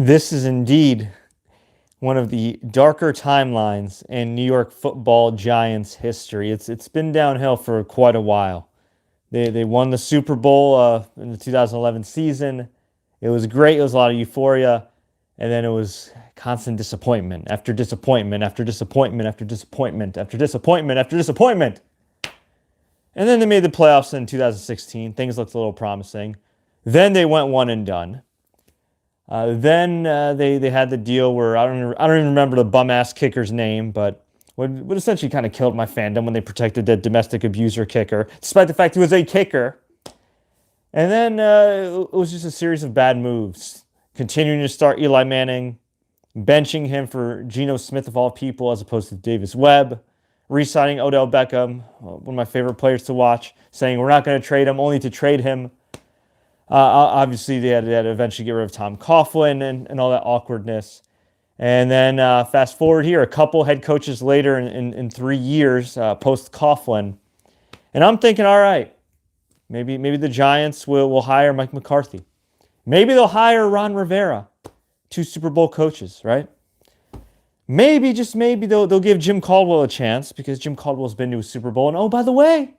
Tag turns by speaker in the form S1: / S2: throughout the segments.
S1: This is indeed one of the darker timelines in New York football Giants history. It's been downhill for quite a while. They won the Super Bowl in the 2011 season. It was great. It was a lot of euphoria. And then it was constant disappointment after disappointment after disappointment after disappointment after disappointment after disappointment. And then they made the playoffs in 2016. Things looked a little promising. Then they went one and done. Then they had the deal where I don't even remember the bum-ass kicker's name, but what essentially kind of killed my fandom when they protected the domestic abuser kicker, despite the fact he was a kicker. And then it was just a series of bad moves, continuing to start Eli Manning, benching him for Geno Smith of all people as opposed to Davis Webb, re-signing Odell Beckham, one of my favorite players to watch, saying we're not going to trade him, only to trade him. Obviously, they had to eventually get rid of Tom Coughlin and all that awkwardness. And then fast forward here, a couple head coaches later in 3 years post-Coughlin. And I'm thinking, all right, maybe the Giants will hire Mike McCarthy. Maybe they'll hire Ron Rivera, 2 Super Bowl coaches, right? Maybe, just maybe, they'll give Jim Caldwell a chance because Jim Caldwell's been to a Super Bowl. And oh, by the way,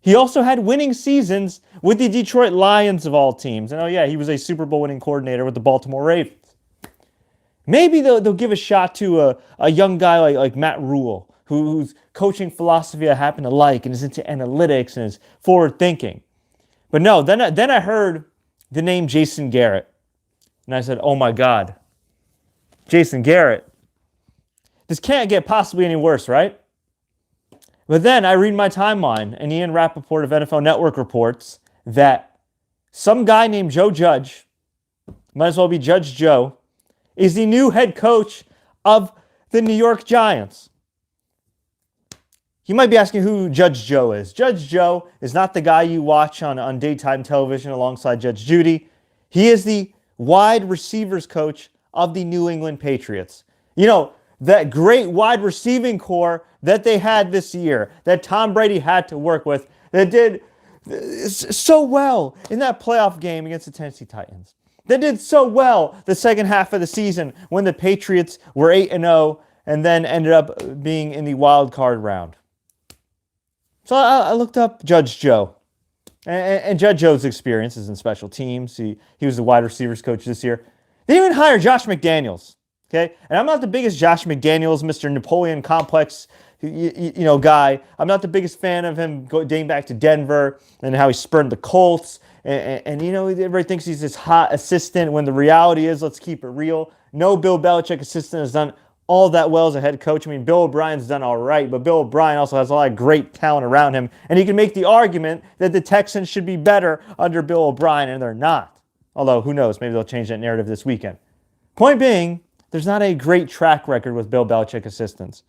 S1: he also had winning seasons with the Detroit Lions of all teams. And oh yeah, he was a Super Bowl winning coordinator with the Baltimore Ravens. Maybe they'll give a shot to a young guy like Matt Rhule, whose coaching philosophy I happen to like and is into analytics and is forward thinking. But no, then I heard the name Jason Garrett. And I said, oh my God, Jason Garrett. This can't get possibly any worse, right? But then I read my timeline, and Ian Rappaport of NFL Network reports that some guy named Joe Judge, might as well be Judge Joe, is the new head coach of the New York Giants. You might be asking who Judge Joe is. Judge Joe is not the guy you watch on daytime television alongside Judge Judy. He is the wide receivers coach of the New England Patriots. You know, that great wide receiving core that they had this year, that Tom Brady had to work with, that did so well in that playoff game against the Tennessee Titans. That did so well the second half of the season when the Patriots were 8-0 and then ended up being in the wild card round. So I looked up Judge Joe. And Judge Joe's experience is in special teams. He was the wide receivers coach this year. They even hired Josh McDaniels. Okay, and I'm not the biggest Josh McDaniels, Mr. Napoleon Complex, guy. I'm not the biggest fan of him dating back to Denver and how he spurned the Colts. And everybody thinks he's this hot assistant when the reality is, let's keep it real. No Bill Belichick assistant has done all that well as a head coach. I mean, Bill O'Brien's done all right, but Bill O'Brien also has a lot of great talent around him. And he can make the argument that the Texans should be better under Bill O'Brien, and they're not. Although, who knows, maybe they'll change that narrative this weekend. Point being, there's not a great track record with Bill Belichick assistants.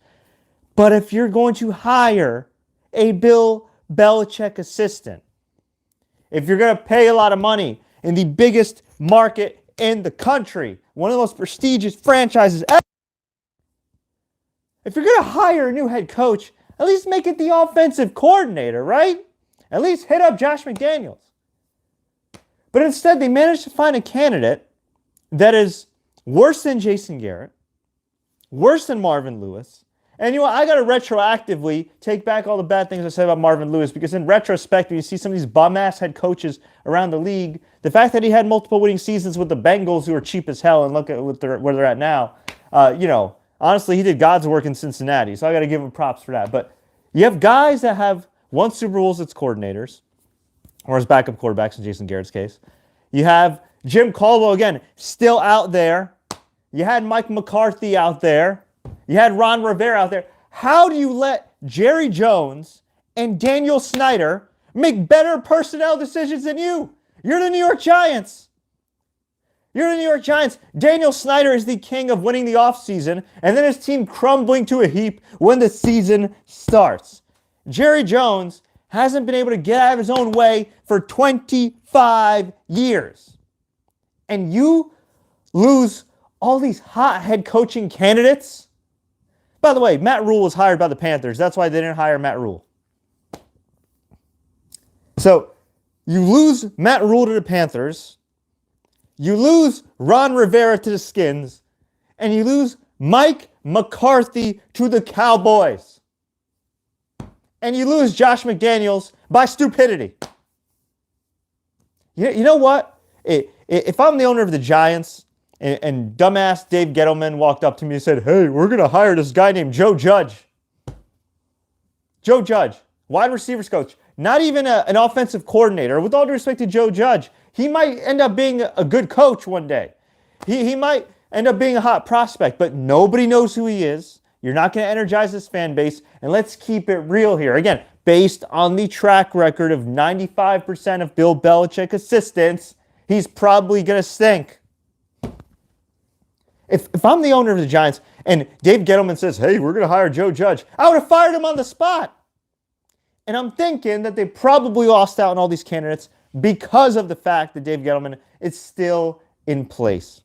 S1: But if you're going to hire a Bill Belichick assistant, if you're going to pay a lot of money in the biggest market in the country, one of the most prestigious franchises ever, if you're going to hire a new head coach, at least make it the offensive coordinator, right? At least hit up Josh McDaniels. But instead, they managed to find a candidate that is worse than Jason Garrett, worse than Marvin Lewis. And I got to retroactively take back all the bad things I said about Marvin Lewis, because in retrospect, when you see some of these bum-ass head coaches around the league, the fact that he had multiple winning seasons with the Bengals, who are cheap as hell, and look at where they're at now, honestly, he did God's work in Cincinnati, so I got to give him props for that. But you have guys that have won Super Bowls as coordinators, or as backup quarterbacks in Jason Garrett's case. You have Jim Caldwell, again, still out there. You had Mike McCarthy out there. You had Ron Rivera out there. How do you let Jerry Jones and Daniel Snyder make better personnel decisions than you? You're the New York Giants. You're the New York Giants. Daniel Snyder is the king of winning the offseason and then his team crumbling to a heap when the season starts. Jerry Jones hasn't been able to get out of his own way for 25 years. And you lose all these hot head coaching candidates. By the way, Matt Rhule was hired by the Panthers. That's why they didn't hire Matt Rhule. So you lose Matt Rhule to the Panthers. You lose Ron Rivera to the Skins, and you lose Mike McCarthy to the Cowboys. And you lose Josh McDaniels by stupidity. You know what? If I'm the owner of the Giants and dumbass Dave Gettleman walked up to me and said, hey, we're going to hire this guy named Joe Judge. Joe Judge, wide receivers coach, not even an offensive coordinator. With all due respect to Joe Judge, he might end up being a good coach one day. He might end up being a hot prospect, but nobody knows who he is. You're not going to energize this fan base. And let's keep it real here. Again, based on the track record of 95% of Bill Belichick assistants, he's probably going to stink. If I'm the owner of the Giants and Dave Gettleman says, hey, we're going to hire Joe Judge, I would have fired him on the spot. And I'm thinking that they probably lost out on all these candidates because of the fact that Dave Gettleman is still in place.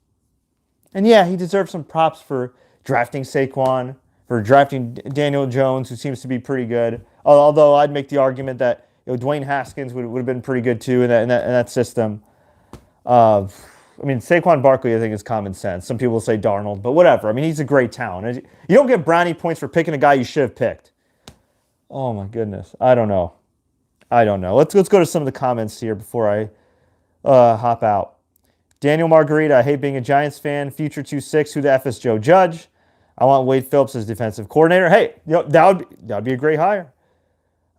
S1: And yeah, he deserves some props for drafting Saquon, for drafting Daniel Jones, who seems to be pretty good. Although I'd make the argument that Dwayne Haskins would have been pretty good too in that system. Saquon Barkley, I think, is common sense. Some people say Darnold, but whatever. I mean, he's a great talent. You don't get brownie points for picking a guy you should have picked. Oh, my goodness. I don't know. Let's go to some of the comments here before I hop out. Daniel Margarita, I hate being a Giants fan. Future 2-6, who the F is Joe Judge? I want Wade Phillips as defensive coordinator. Hey, that would be a great hire.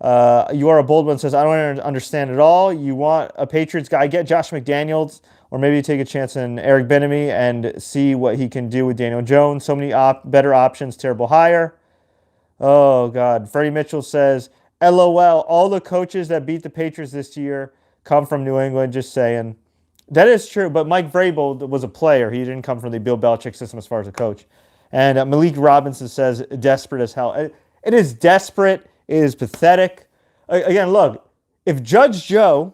S1: You are a bold one, says, I don't understand at all. You want a Patriots guy, get Josh McDaniels, or maybe you take a chance in Eric Bieniemy and see what he can do with Daniel Jones. So many better options, terrible hire. Oh, God. Freddie Mitchell says, LOL, all the coaches that beat the Patriots this year come from New England, just saying. That is true, but Mike Vrabel was a player. He didn't come from the Bill Belichick system as far as a coach. And Malik Robinson says, desperate as hell. It is desperate. It is pathetic. Again, look, if Judge Joe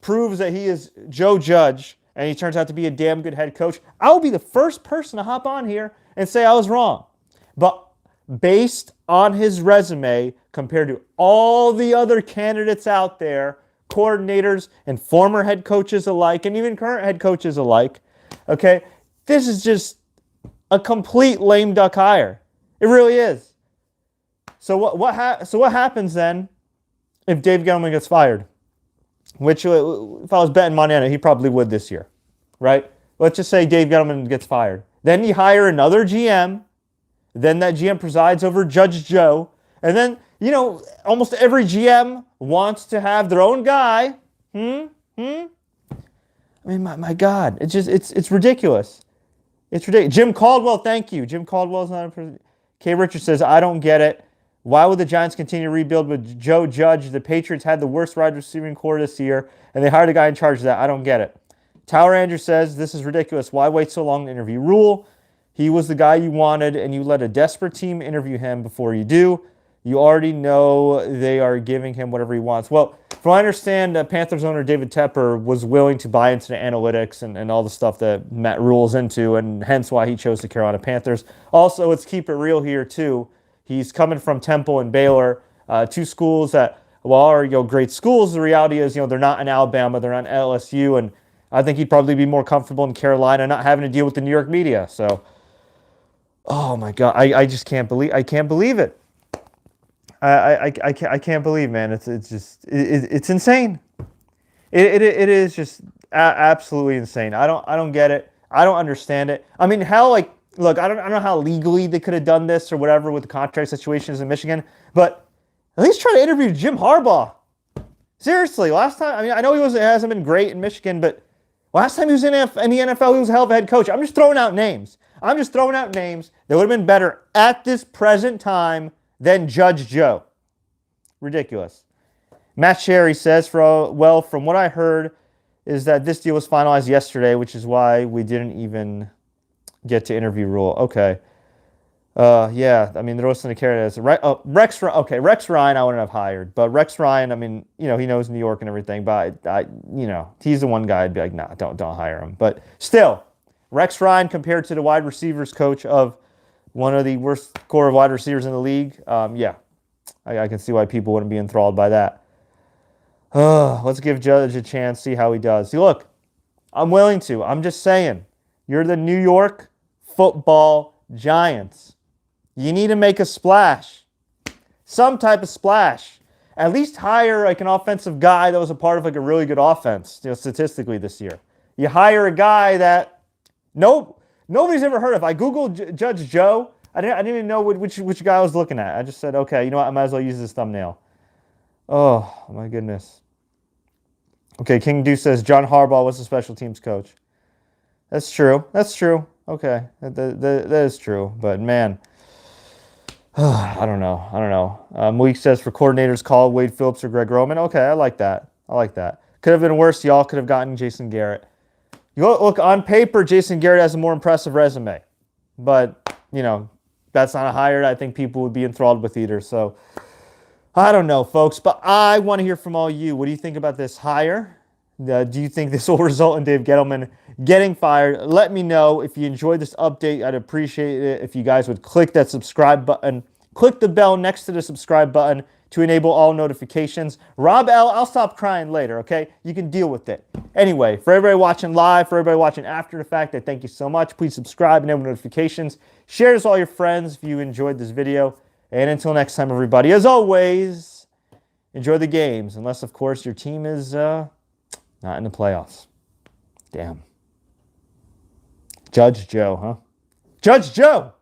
S1: proves that he is Joe Judge and he turns out to be a damn good head coach, I will be the first person to hop on here and say I was wrong. But based on his resume compared to all the other candidates out there, coordinators and former head coaches alike, and even current head coaches alike, okay, this is just a complete lame duck hire. It really is. So what happens then if Dave Gettleman gets fired? Which, if I was betting money on it, he probably would this year, right? Let's just say Dave Gettleman gets fired. Then you hire another GM. Then that GM presides over Judge Joe. And then, almost every GM wants to have their own guy. I mean, my God, it's ridiculous. It's ridiculous. Jim Caldwell, thank you. Jim Caldwell's not a... K. Richard says, I don't get it. Why would the Giants continue to rebuild with Joe Judge? The Patriots had the worst wide receiving core this year, and they hired a guy in charge of that. I don't get it. Tower Andrew says, this is ridiculous. Why wait so long to interview Rhule? He was the guy you wanted, and you let a desperate team interview him before you do. You already know they are giving him whatever he wants. Well, from what I understand, Panthers owner David Tepper was willing to buy into the analytics and all the stuff that Matt Rhule's into, and hence why he chose the Carolina Panthers. Also, let's keep it real here, too. He's coming from Temple and Baylor, two schools that, while are great schools, the reality is, they're not in Alabama, they're not in LSU, and I think he'd probably be more comfortable in Carolina, not having to deal with the New York media. So, oh my God, I just can't believe it. I can't believe, man. It's insane. It is just absolutely insane. I don't get it. I don't understand it. I mean, look, I don't know how legally they could have done this or whatever with the contract situations in Michigan, but at least try to interview Jim Harbaugh. Seriously, last time, I mean, I know he hasn't been great in Michigan, but last time he was in the NFL, he was a hell of a head coach. I'm just throwing out names that would have been better at this present time than Judge Joe. Ridiculous. Matt Sherry says, from what I heard is that this deal was finalized yesterday, which is why we didn't even get to interview Rhule. Okay. Yeah, I mean, they're listening to Carrot as Rex Ryan I wouldn't have hired. But Rex Ryan, I mean, he knows New York and everything, but he's the one guy I'd be like, nah, don't hire him. But still, Rex Ryan compared to the wide receivers coach of one of the worst core of wide receivers in the league, yeah, I can see why people wouldn't be enthralled by that. Let's give Judge a chance, see how he does. See, look, I'm willing to. I'm just saying. You're the New York Football Giants. You need to make a splash. Some type of splash. At least hire like an offensive guy that was a part of like a really good offense, statistically this year. You hire a guy that nobody's ever heard of. I Googled Judge Joe. I didn't even know which guy I was looking at. I just said, okay, you know what? I might as well use this thumbnail. Oh, my goodness. Okay, King Deuce says John Harbaugh was the special teams coach. That's true. That's true. Okay, that is true. But, man, I don't know. Malik says for coordinators, call Wade Phillips or Greg Roman. Okay, I like that. Could have been worse. Y'all could have gotten Jason Garrett. Look, on paper, Jason Garrett has a more impressive resume. But, that's not a hire I think people would be enthralled with either. So, I don't know, folks. But I want to hear from all you. What do you think about this hire? Do you think this will result in Dave Gettleman getting fired? Let me know. If you enjoyed this update, I'd appreciate it if you guys would click that subscribe button. Click the bell next to the subscribe button to enable all notifications. Rob L., I'll stop crying later, okay? You can deal with it. Anyway, for everybody watching live, for everybody watching after the fact, I thank you so much. Please subscribe, enable notifications. Share this with all your friends if you enjoyed this video. And until next time, everybody, as always, enjoy the games. Unless, of course, your team is not in the playoffs. Damn. Judge Joe, huh? Judge Joe!